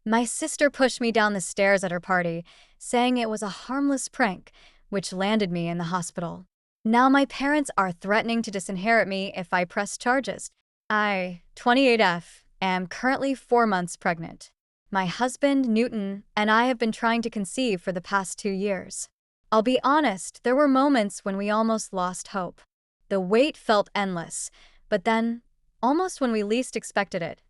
My sister pushed me down the stairs at her party, saying it was a harmless prank, which landed me in the hospital. Now my parents are threatening to disinherit me if I press charges. I, 28F, am currently 4 months pregnant. My husband, Newton, and I have been trying to conceive for the past 2 years. I'll be honest, there were moments when we almost lost hope. The wait felt endless, but then, almost when we least expected it,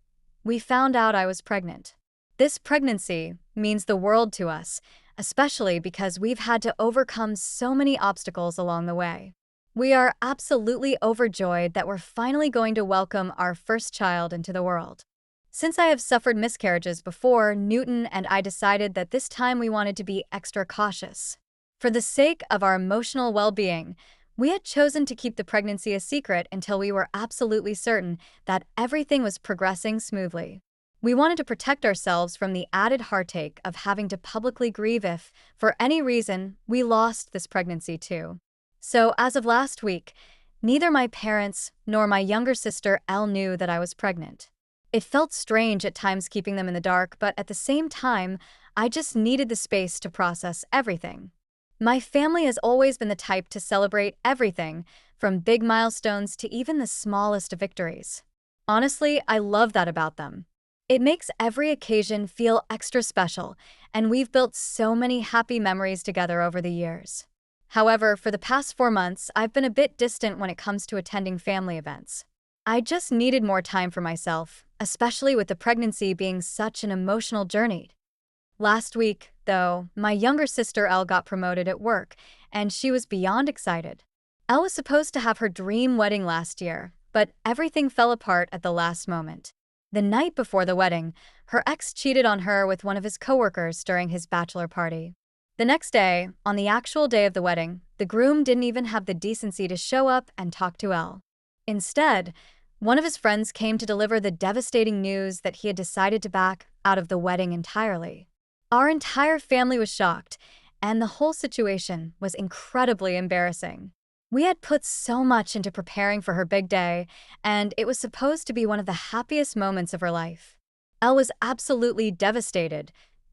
we found out I was pregnant. This pregnancy means the world to us, especially because we've had to overcome so many obstacles along the way. We are absolutely overjoyed that we're finally going to welcome our first child into the world. Since I have suffered miscarriages before, Newton and I decided that this time we wanted to be extra cautious. For the sake of our emotional well-being, we had chosen to keep the pregnancy a secret until we were absolutely certain that everything was progressing smoothly. We wanted to protect ourselves from the added heartache of having to publicly grieve if, for any reason, we lost this pregnancy too. So, as of last week, neither my parents nor my younger sister Elle knew that I was pregnant. It felt strange at times keeping them in the dark, but at the same time, I just needed the space to process everything. My family has always been the type to celebrate everything, from big milestones to even the smallest of victories. Honestly, I love that about them. It makes every occasion feel extra special, and we've built so many happy memories together over the years. However, for the past 4 months, I've been a bit distant when it comes to attending family events. I just needed more time for myself, especially with the pregnancy being such an emotional journey. Last week, though, my younger sister Elle got promoted at work, and she was beyond excited. Elle was supposed to have her dream wedding last year, but everything fell apart at the last moment. The night before the wedding, her ex cheated on her with one of his coworkers during his bachelor party. The next day, on the actual day of the wedding, the groom didn't even have the decency to show up and talk to Elle. Instead, one of his friends came to deliver the devastating news that he had decided to back out of the wedding entirely. Our entire family was shocked, and the whole situation was incredibly embarrassing. We had put so much into preparing for her big day, and it was supposed to be one of the happiest moments of her life. Elle was absolutely devastated,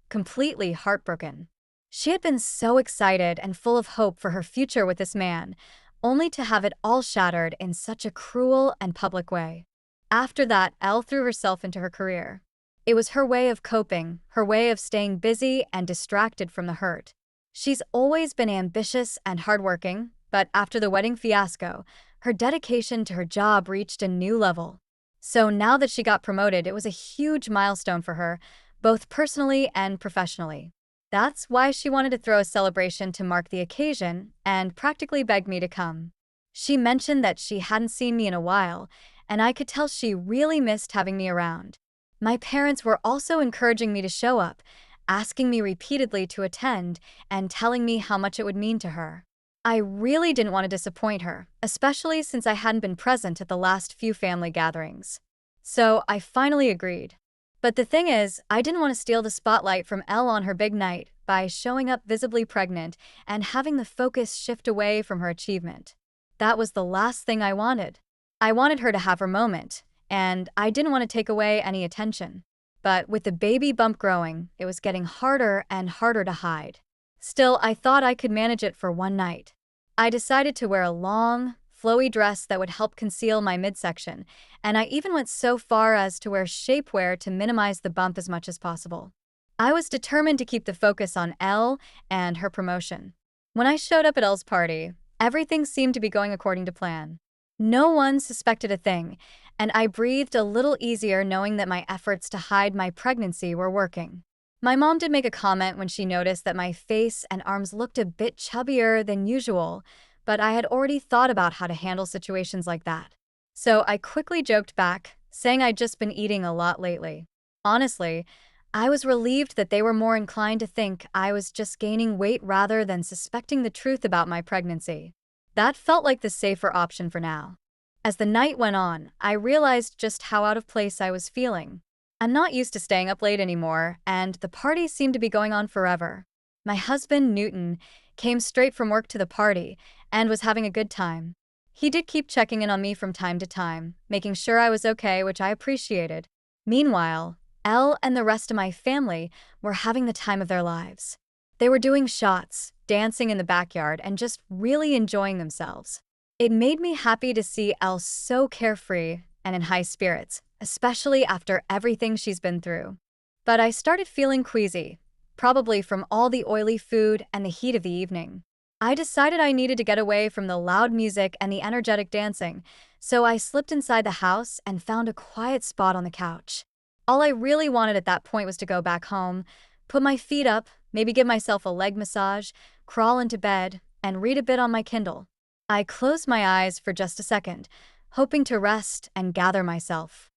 completely heartbroken. She had been so excited and full of hope for her future with this man, only to have it all shattered in such a cruel and public way. After that, Elle threw herself into her career. It was her way of coping, her way of staying busy and distracted from the hurt. She's always been ambitious and hardworking, but after the wedding fiasco, her dedication to her job reached a new level. So now that she got promoted, it was a huge milestone for her, both personally and professionally. That's why she wanted to throw a celebration to mark the occasion and practically begged me to come. She mentioned that she hadn't seen me in a while, and I could tell she really missed having me around. My parents were also encouraging me to show up, asking me repeatedly to attend, and telling me how much it would mean to her. I really didn't want to disappoint her, especially since I hadn't been present at the last few family gatherings. So I finally agreed. But the thing is, I didn't want to steal the spotlight from Elle on her big night by showing up visibly pregnant and having the focus shift away from her achievement. That was the last thing I wanted. I wanted her to have her moment, and I didn't want to take away any attention. But with the baby bump growing, it was getting harder and harder to hide. Still, I thought I could manage it for one night. I decided to wear a long, flowy dress that would help conceal my midsection, and I even went so far as to wear shapewear to minimize the bump as much as possible. I was determined to keep the focus on Elle and her promotion. When I showed up at Elle's party, everything seemed to be going according to plan. No one suspected a thing, and I breathed a little easier knowing that my efforts to hide my pregnancy were working. My mom did make a comment when she noticed that my face and arms looked a bit chubbier than usual, but I had already thought about how to handle situations like that. So I quickly joked back, saying I'd just been eating a lot lately. Honestly, I was relieved that they were more inclined to think I was just gaining weight rather than suspecting the truth about my pregnancy. That felt like the safer option for now. As the night went on, I realized just how out of place I was feeling. I'm not used to staying up late anymore, and the party seemed to be going on forever. My husband, Newton, came straight from work to the party and was having a good time. He did keep checking in on me from time to time, making sure I was okay, which I appreciated. Meanwhile, Elle and the rest of my family were having the time of their lives. They were doing shots, dancing in the backyard, and just really enjoying themselves. It made me happy to see Elle so carefree and in high spirits, especially after everything she's been through. But I started feeling queasy, probably from all the oily food and the heat of the evening. I decided I needed to get away from the loud music and the energetic dancing, so I slipped inside the house and found a quiet spot on the couch. All I really wanted at that point was to go back home, put my feet up, maybe give myself a leg massage, crawl into bed, and read a bit on my Kindle. I closed my eyes for just a second, hoping to rest and gather myself.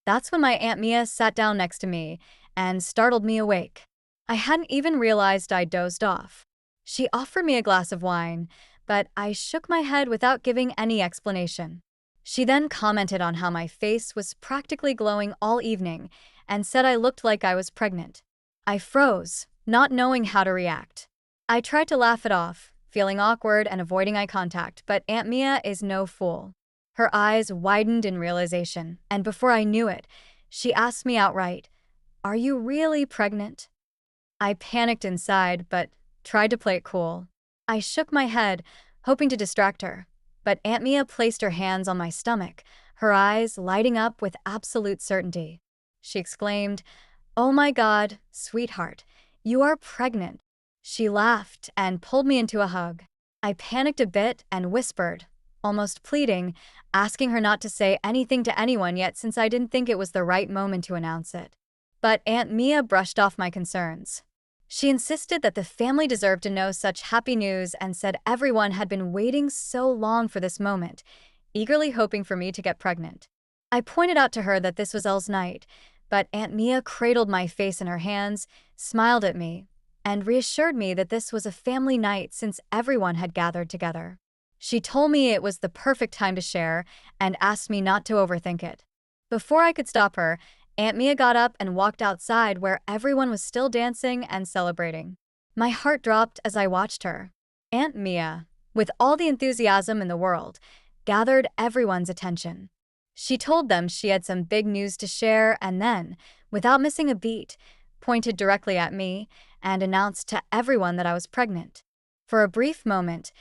That's when my Aunt Mia sat down next to me and startled me awake. I hadn't even realized I'd dozed off. She offered me a glass of wine, but I shook my head without giving any explanation. She then commented on how my face was practically glowing all evening and said I looked like I was pregnant. I froze, not knowing how to react. I tried to laugh it off, feeling awkward and avoiding eye contact, but Aunt Mia is no fool. Her eyes widened in realization, and before I knew it, she asked me outright, "Are you really pregnant?" I panicked inside, but tried to play it cool. I shook my head, hoping to distract her, but Aunt Mia placed her hands on my stomach, her eyes lighting up with absolute certainty. She exclaimed, "Oh my God, sweetheart, you are pregnant." She laughed and pulled me into a hug. I panicked a bit and whispered, almost pleading, asking her not to say anything to anyone yet since I didn't think it was the right moment to announce it. But Aunt Mia brushed off my concerns. She insisted that the family deserved to know such happy news and said everyone had been waiting so long for this moment, eagerly hoping for me to get pregnant. I pointed out to her that this was Elle's night, but Aunt Mia cradled my face in her hands, smiled at me, and reassured me that this was a family night since everyone had gathered together. She told me it was the perfect time to share and asked me not to overthink it. Before I could stop her, Aunt Mia got up and walked outside where everyone was still dancing and celebrating. My heart dropped as I watched her. Aunt Mia, with all the enthusiasm in the world, gathered everyone's attention. She told them she had some big news to share and then, without missing a beat, pointed directly at me and announced to everyone that I was pregnant. For a brief moment,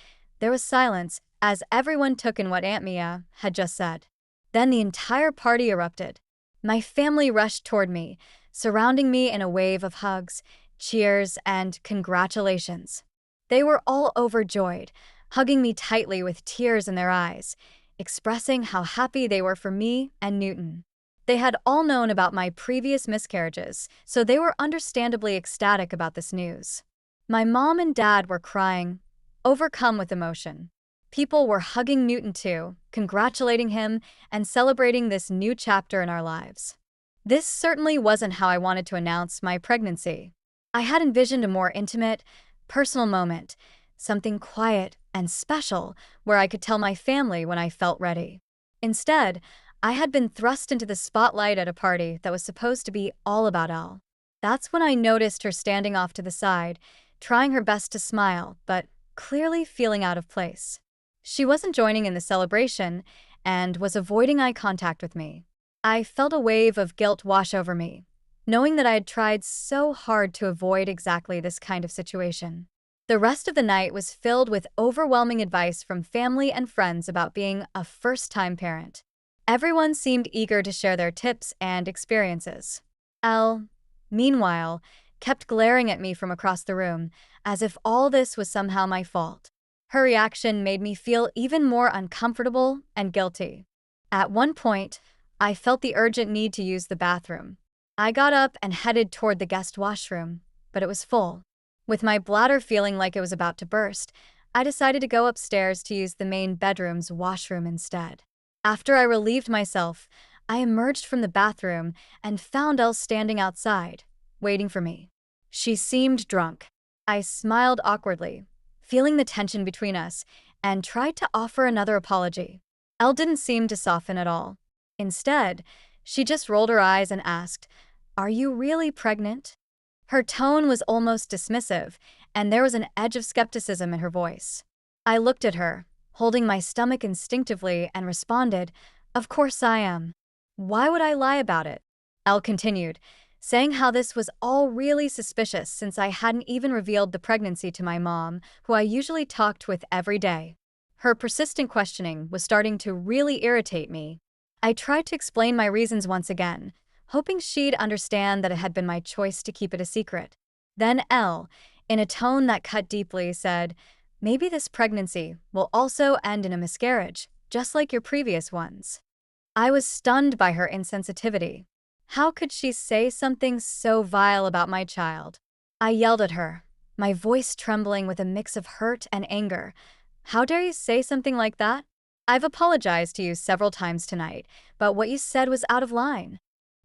there was silence as everyone took in what Aunt Mia had just said. Then the entire party erupted. My family rushed toward me, surrounding me in a wave of hugs, cheers, and congratulations. They were all overjoyed, hugging me tightly with tears in their eyes, expressing how happy they were for me and Newton. They had all known about my previous miscarriages, so they were understandably ecstatic about this news. My mom and dad were crying, overcome with emotion. People were hugging Newton too, congratulating him, and celebrating this new chapter in our lives. This certainly wasn't how I wanted to announce my pregnancy. I had envisioned a more intimate, personal moment, something quiet and special where I could tell my family when I felt ready. Instead, I had been thrust into the spotlight at a party that was supposed to be all about Elle. That's when I noticed her standing off to the side, trying her best to smile, but clearly feeling out of place. She wasn't joining in the celebration and was avoiding eye contact with me. I felt a wave of guilt wash over me, knowing that I had tried so hard to avoid exactly this kind of situation. The rest of the night was filled with overwhelming advice from family and friends about being a first-time parent. Everyone seemed eager to share their tips and experiences. Elle, meanwhile, kept glaring at me from across the room, as if all this was somehow my fault. Her reaction made me feel even more uncomfortable and guilty. At one point, I felt the urgent need to use the bathroom. I got up and headed toward the guest washroom, but it was full. With my bladder feeling like it was about to burst, I decided to go upstairs to use the main bedroom's washroom instead. After I relieved myself, I emerged from the bathroom and found Elle standing outside, waiting for me. She seemed drunk. I smiled awkwardly, feeling the tension between us, and tried to offer another apology. Elle didn't seem to soften at all. Instead, she just rolled her eyes and asked, "Are you really pregnant?" Her tone was almost dismissive, and there was an edge of skepticism in her voice. I looked at her, holding my stomach instinctively, and responded, "Of course I am. Why would I lie about it?" Elle continued, saying how this was all really suspicious since I hadn't even revealed the pregnancy to my mom, who I usually talked with every day. Her persistent questioning was starting to really irritate me. I tried to explain my reasons once again, hoping she'd understand that it had been my choice to keep it a secret. Then Elle, in a tone that cut deeply, said, "Maybe this pregnancy will also end in a miscarriage, just like your previous ones." I was stunned by her insensitivity. How could she say something so vile about my child? I yelled at her, my voice trembling with a mix of hurt and anger. "How dare you say something like that? I've apologized to you several times tonight, but what you said was out of line."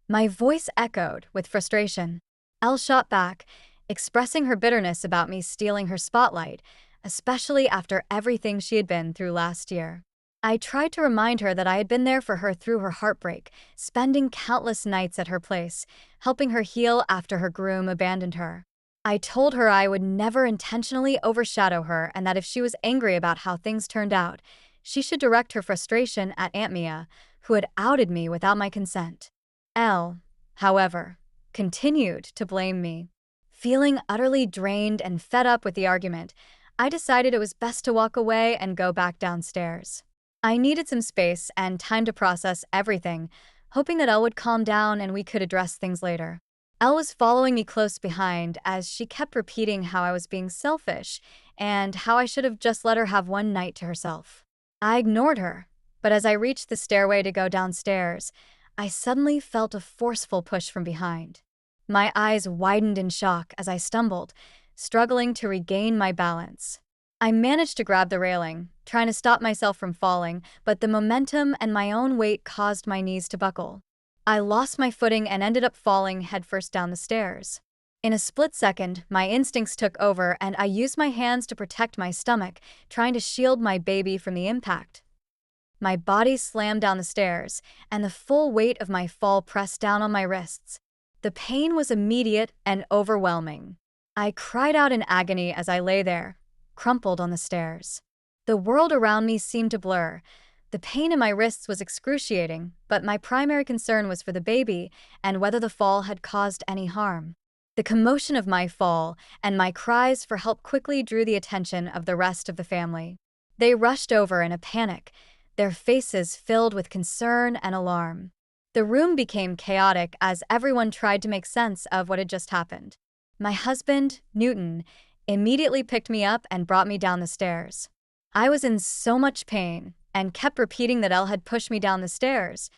My voice echoed with frustration. Elle shot back, expressing her bitterness about me stealing her spotlight, especially after everything she had been through last year. I tried to remind her that I had been there for her through her heartbreak, spending countless nights at her place, helping her heal after her groom abandoned her. I told her I would never intentionally overshadow her and that if she was angry about how things turned out, she should direct her frustration at Aunt Mia, who had outed me without my consent. Elle, however, continued to blame me. Feeling utterly drained and fed up with the argument, I decided it was best to walk away and go back downstairs. I needed some space and time to process everything, hoping that Elle would calm down and we could address things later. Elle was following me close behind as she kept repeating how I was being selfish and how I should have just let her have one night to herself. I ignored her, but as I reached the stairway to go downstairs, I suddenly felt a forceful push from behind. My eyes widened in shock as I stumbled, struggling to regain my balance. I managed to grab the railing, trying to stop myself from falling, but the momentum and my own weight caused my knees to buckle. I lost my footing and ended up falling headfirst down the stairs. In a split second, my instincts took over and I used my hands to protect my stomach, trying to shield my baby from the impact. My body slammed down the stairs, and the full weight of my fall pressed down on my wrists. The pain was immediate and overwhelming. I cried out in agony as I lay there, crumpled on the stairs. The world around me seemed to blur. The pain in my wrists was excruciating, but my primary concern was for the baby and whether the fall had caused any harm. The commotion of my fall and my cries for help quickly drew the attention of the rest of the family. They rushed over in a panic, their faces filled with concern and alarm. The room became chaotic as everyone tried to make sense of what had just happened. My husband, Newton, immediately picked me up and brought me down the stairs. I was in so much pain and kept repeating that Elle had pushed me down the stairs.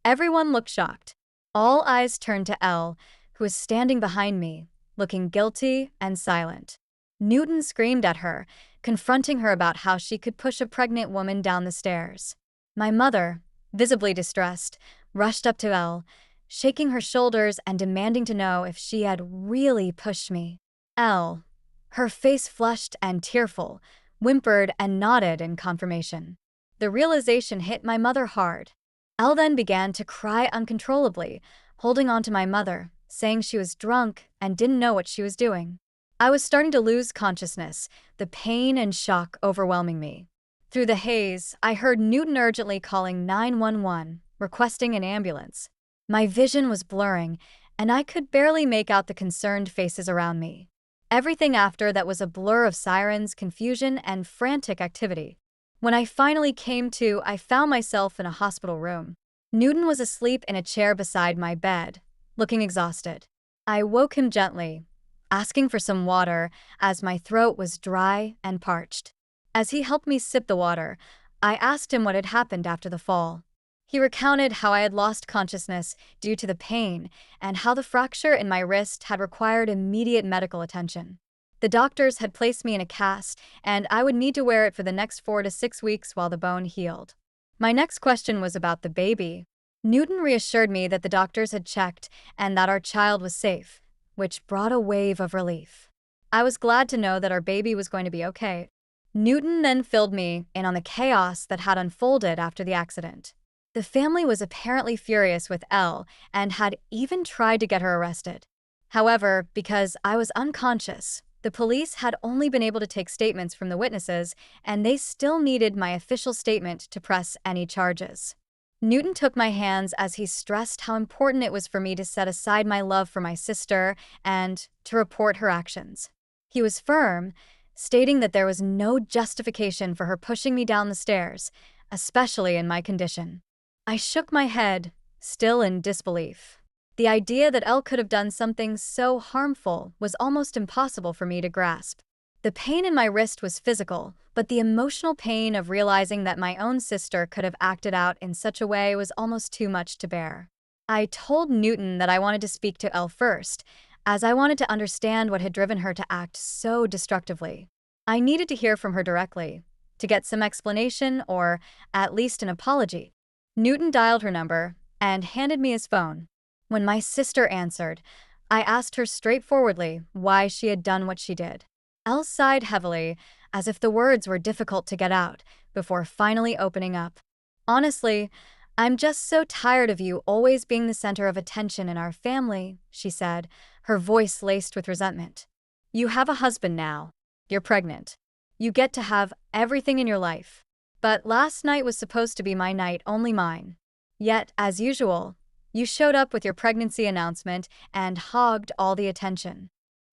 Everyone looked shocked. All eyes turned to Elle, who was standing behind me, looking guilty and silent. Newton screamed at her, confronting her about how she could push a pregnant woman down the stairs. My mother, visibly distressed, rushed up to Elle, shaking her shoulders and demanding to know if she had really pushed me. Elle, her face flushed and tearful, whimpered and nodded in confirmation. The realization hit my mother hard. Elle then began to cry uncontrollably, holding on to my mother, saying she was drunk and didn't know what she was doing. I was starting to lose consciousness, the pain and shock overwhelming me. Through the haze, I heard Newton urgently calling 911, requesting an ambulance. My vision was blurring, and I could barely make out the concerned faces around me. Everything after that was a blur of sirens, confusion, and frantic activity. When I finally came to, I found myself in a hospital room. Newton was asleep in a chair beside my bed, looking exhausted. I woke him gently, asking for some water as my throat was dry and parched. As he helped me sip the water, I asked him what had happened after the fall. He recounted how I had lost consciousness due to the pain and how the fracture in my wrist had required immediate medical attention. The doctors had placed me in a cast, and I would need to wear it for the next 4 to 6 weeks while the bone healed. My next question was about the baby. Newton reassured me that the doctors had checked and that our child was safe, which brought a wave of relief. I was glad to know that our baby was going to be okay. Newton then filled me in on the chaos that had unfolded after the accident. The family was apparently furious with Elle and had even tried to get her arrested. However, because I was unconscious, the police had only been able to take statements from the witnesses, and they still needed my official statement to press any charges. Newton took my hands as he stressed how important it was for me to set aside my love for my sister and to report her actions. He was firm, stating that there was no justification for her pushing me down the stairs, especially in my condition. I shook my head, still in disbelief. The idea that Elle could have done something so harmful was almost impossible for me to grasp. The pain in my wrist was physical, but the emotional pain of realizing that my own sister could have acted out in such a way was almost too much to bear. I told Newton that I wanted to speak to Elle first, as I wanted to understand what had driven her to act so destructively. I needed to hear from her directly, to get some explanation or at least an apology. Newton dialed her number and handed me his phone. When my sister answered, I asked her straightforwardly why she had done what she did. Elle sighed heavily, as if the words were difficult to get out, before finally opening up. Honestly, I'm just so tired of you always being the center of attention in our family, she said, her voice laced with resentment. You have a husband now. You're pregnant. You get to have everything in your life. But last night was supposed to be my night, only mine. Yet, as usual, you showed up with your pregnancy announcement and hogged all the attention.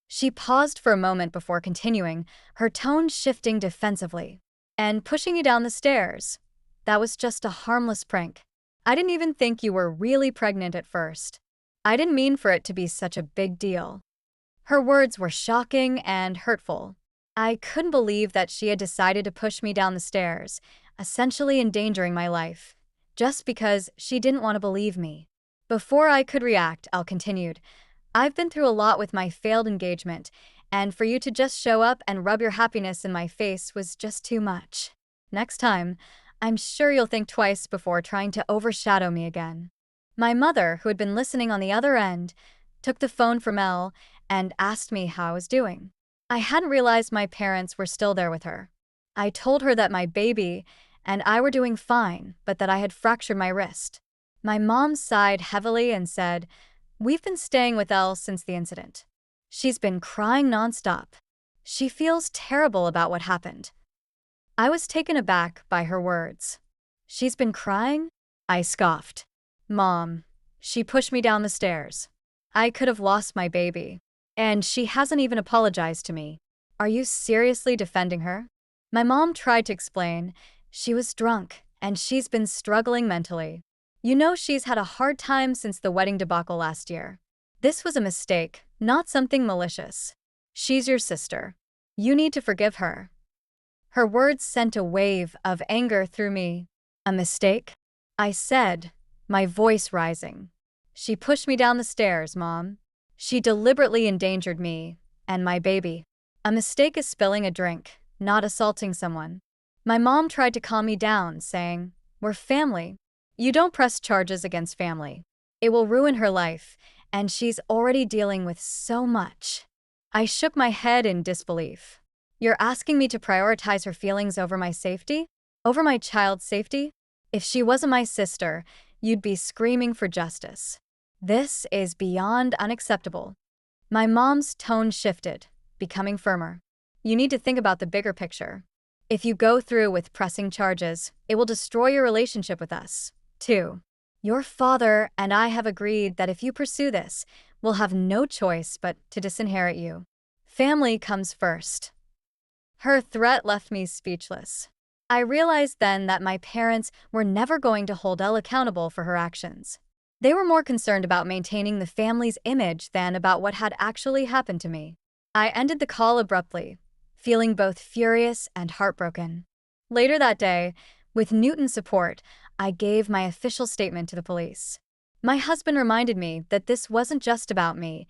She paused for a moment before continuing, her tone shifting defensively. And pushing you down the stairs. That was just a harmless prank. I didn't even think you were really pregnant at first. I didn't mean for it to be such a big deal. Her words were shocking and hurtful. I couldn't believe that she had decided to push me down the stairs, essentially endangering my life, just because she didn't want to believe me. Before I could react, Elle continued, I've been through a lot with my failed engagement, and for you to just show up and rub your happiness in my face was just too much. Next time, I'm sure you'll think twice before trying to overshadow me again. My mother, who had been listening on the other end, took the phone from Elle and asked me how I was doing. I hadn't realized my parents were still there with her. I told her that my baby and I were doing fine, but that I had fractured my wrist. My mom sighed heavily and said, We've been staying with Elle since the incident. She's been crying nonstop. She feels terrible about what happened. I was taken aback by her words. She's been crying? I scoffed. Mom, she pushed me down the stairs. I could have lost my baby. And she hasn't even apologized to me. Are you seriously defending her? My mom tried to explain. She was drunk, and she's been struggling mentally. You know, she's had a hard time since the wedding debacle last year. This was a mistake, not something malicious. She's your sister. You need to forgive her. Her words sent a wave of anger through me. A mistake? I said, my voice rising. She pushed me down the stairs, Mom. She deliberately endangered me and my baby. A mistake is spilling a drink, not assaulting someone. My mom tried to calm me down, saying, We're family. You don't press charges against family. It will ruin her life, and she's already dealing with so much. I shook my head in disbelief. You're asking me to prioritize her feelings over my safety? Over my child's safety? If she wasn't my sister, you'd be screaming for justice. This is beyond unacceptable. My mom's tone shifted, becoming firmer. You need to think about the bigger picture. If you go through with pressing charges, it will destroy your relationship with us, too. Your father and I have agreed that if you pursue this, we'll have no choice but to disinherit you. Family comes first. Her threat left me speechless. I realized then that my parents were never going to hold Elle accountable for her actions. They were more concerned about maintaining the family's image than about what had actually happened to me. I ended the call abruptly, feeling both furious and heartbroken. Later that day, with Newton's support, I gave my official statement to the police. My husband reminded me that this wasn't just about me.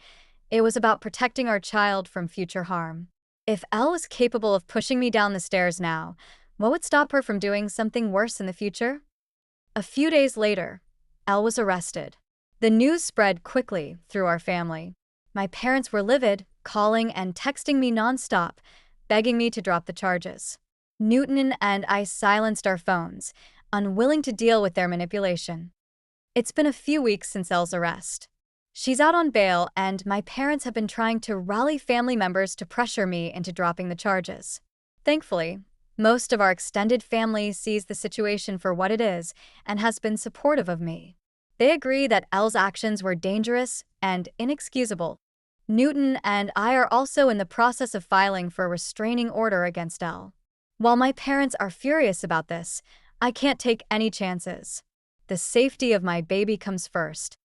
It was about protecting our child from future harm. If Elle was capable of pushing me down the stairs now, what would stop her from doing something worse in the future? A few days later, Elle was arrested. The news spread quickly through our family. My parents were livid, calling and texting me nonstop, begging me to drop the charges. Newton and I silenced our phones, unwilling to deal with their manipulation. It's been a few weeks since Elle's arrest. She's out on bail, and my parents have been trying to rally family members to pressure me into dropping the charges. Thankfully, Most of our extended family sees the situation for what it is and has been supportive of me. They agree that Elle's actions were dangerous and inexcusable. Newton and I are also in the process of filing for a restraining order against Elle. While my parents are furious about this, I can't take any chances. The safety of my baby comes first.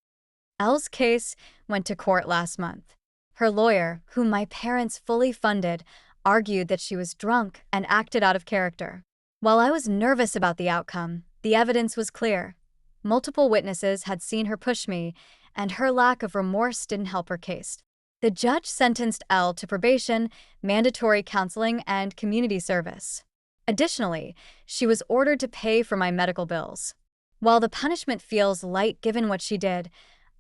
Elle's case went to court last month. Her lawyer, whom my parents fully funded, argued that she was drunk and acted out of character. While I was nervous about the outcome, the evidence was clear. Multiple witnesses had seen her push me, and her lack of remorse didn't help her case. The judge sentenced Elle to probation, mandatory counseling, and community service. Additionally, she was ordered to pay for my medical bills. While the punishment feels light given what she did,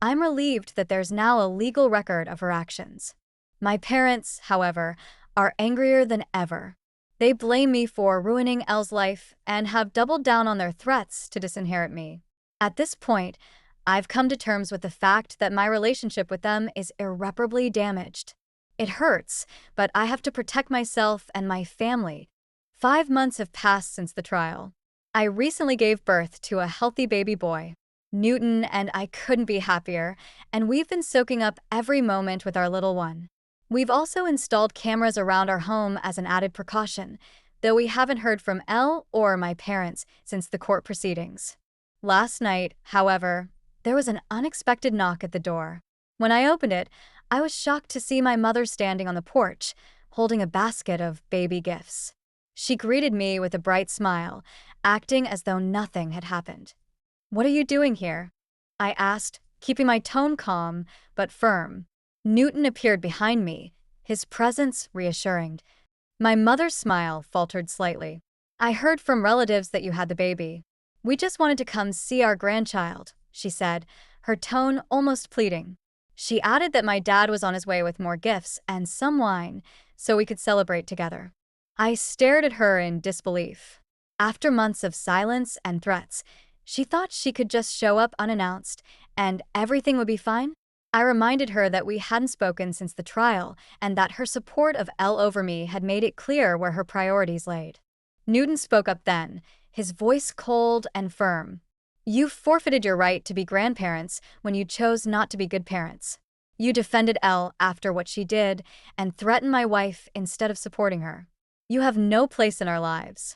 I'm relieved that there's now a legal record of her actions. My parents, however, are angrier than ever. They blame me for ruining Elle's life and have doubled down on their threats to disinherit me. At this point, I've come to terms with the fact that my relationship with them is irreparably damaged. It hurts, but I have to protect myself and my family. 5 months have passed since the trial. I recently gave birth to a healthy baby boy. Newton and I couldn't be happier, and we've been soaking up every moment with our little one. We've also installed cameras around our home as an added precaution, though we haven't heard from Elle or my parents since the court proceedings. Last night, however, there was an unexpected knock at the door. When I opened it, I was shocked to see my mother standing on the porch, holding a basket of baby gifts. She greeted me with a bright smile, acting as though nothing had happened. "What are you doing here?" I asked, keeping my tone calm but firm. Newton appeared behind me, his presence reassuring. My mother's smile faltered slightly. "I heard from relatives that you had the baby. We just wanted to come see our grandchild," she said, her tone almost pleading. She added that my dad was on his way with more gifts and some wine, so we could celebrate together. I stared at her in disbelief. After months of silence and threats, she thought she could just show up unannounced and everything would be fine? I reminded her that we hadn't spoken since the trial and that her support of Elle over me had made it clear where her priorities laid. Newton spoke up then, his voice cold and firm. "You forfeited your right to be grandparents when you chose not to be good parents. You defended Elle after what she did and threatened my wife instead of supporting her. You have no place in our lives."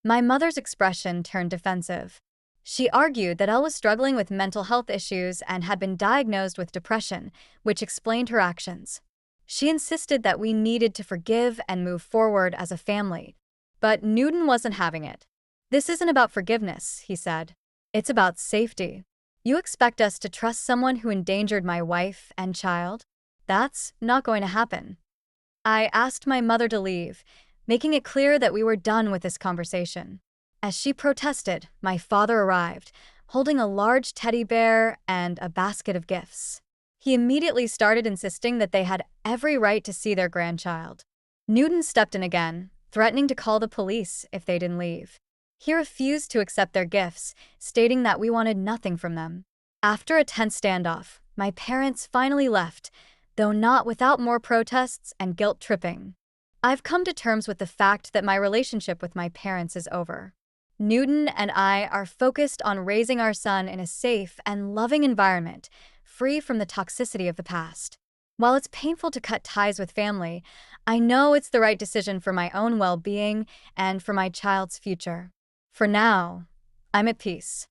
My mother's expression turned defensive. She argued that Elle was struggling with mental health issues and had been diagnosed with depression, which explained her actions. She insisted that we needed to forgive and move forward as a family. But Newton wasn't having it. "This isn't about forgiveness," he said. "It's about safety. You expect us to trust someone who endangered my wife and child? That's not going to happen." I asked my mother to leave, making it clear that we were done with this conversation. As she protested, my father arrived, holding a large teddy bear and a basket of gifts. He immediately started insisting that they had every right to see their grandchild. Newton stepped in again, threatening to call the police if they didn't leave. He refused to accept their gifts, stating that we wanted nothing from them. After a tense standoff, my parents finally left, though not without more protests and guilt-tripping. I've come to terms with the fact that my relationship with my parents is over. Newton and I are focused on raising our son in a safe and loving environment, free from the toxicity of the past. While it's painful to cut ties with family, I know it's the right decision for my own well-being and for my child's future. For now, I'm at peace.